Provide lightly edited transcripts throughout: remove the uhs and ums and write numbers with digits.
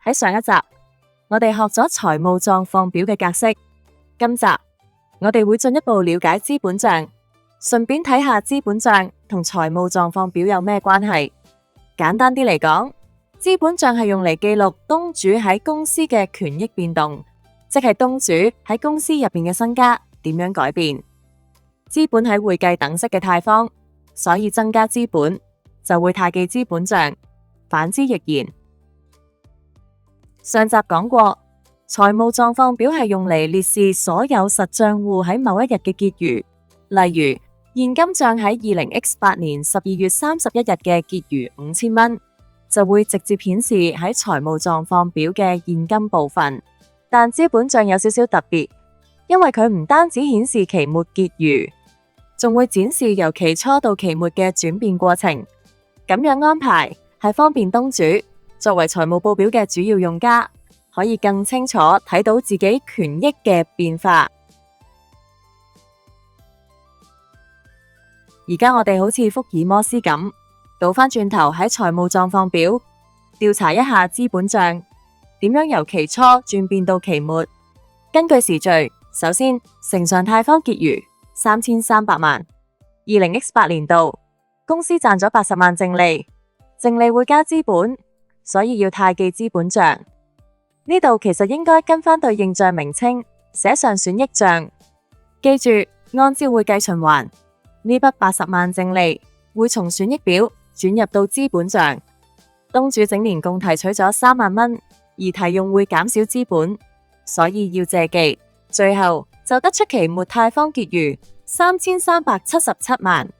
喺上一集，我哋學咗財務狀況表嘅格式。今集我哋會進一步了解資本賬，順便睇下資本賬同財務狀況表有咩關係。簡單啲嚟講，資本賬係用嚟記錄東主喺公司嘅權益變動，即係東主喺公司入邊嘅身家點樣改變。資本喺會計等式嘅貸方，所以增加資本就會貸記資本賬，反之亦然。上集講過，財務狀況表係用嚟列示所有實賬戶喺某一日嘅結餘，例如現金賬喺20X8年12月31日嘅結餘5000蚊，就會直接顯示喺財務狀況表嘅現金部分。但資本賬有少少特別，因為佢唔單止顯示期末結餘，仲會展示由期初到期末嘅轉變過程。咁樣安排係方便東主作為財務報表嘅主要用家，可以更清楚睇到自己權益嘅變化。而家我哋好似福爾摩斯咁，倒返轉頭喺財務狀況表調查一下資本賬點樣由期初轉變到期末。根據時序，首先承常貸方結餘3300萬，20X8年度公司賺咗80萬淨利，淨利會加資本，所以要貸記資本賬。呢度其實應該跟返對應賬名稱，寫上損益賬。記住，按照會計循環，呢筆80萬淨利會從損益表轉入到資本賬。東主整年共提取咗3萬蚊，而提用會減少資本，所以要借記。最後就得出期末貸方結餘3377萬。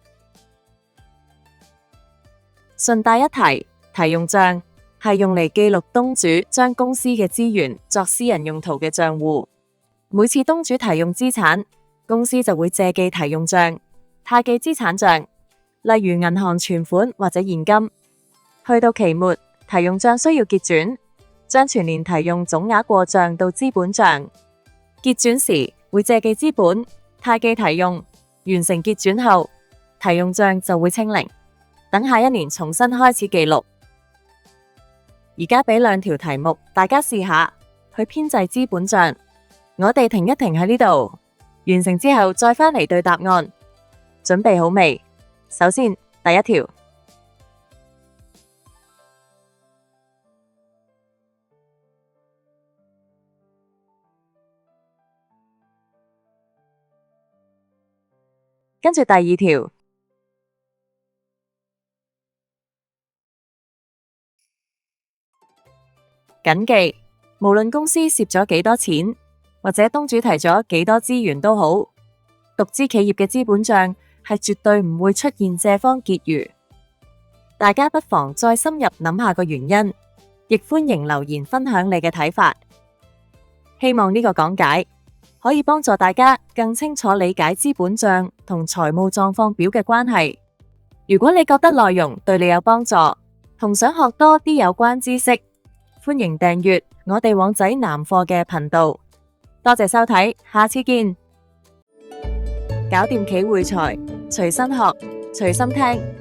順帶一提，提用賬係用嚟記錄東主將公司嘅資源作私人用途嘅賬戶。每次東主提用資產，公司就會借記提用賬，貸記資產賬，例如銀行存款或者現金。去到期末，提用賬需要結轉，將全年提用總額過賬到資本賬。結轉時會借記資本，貸記提用，完成結轉後，提用賬就會清零，等下一年重新開始記錄。而家俾2條題目，大家試下去編製資本賬。我哋停一停喺呢度，完成之後再返嚟對答案。準備好未？首先，第一條，跟住第二條。謹記，無論公司蝕咗幾多錢，或者東主提咗幾多資源都好，獨資企業嘅資本賬係絕對唔會出現借方結餘。大家不妨再深入諗下個原因，亦歡迎留言分享你嘅睇法。希望呢個講解可以幫助大家更清楚理解資本賬同財務狀況表嘅關係。如果你覺得內容對你有幫助，同想學多啲有關知識，歡迎訂閱我哋旺仔南課嘅頻道。多謝收睇，下次見。搞掂企會財，隨心學，隨心聽。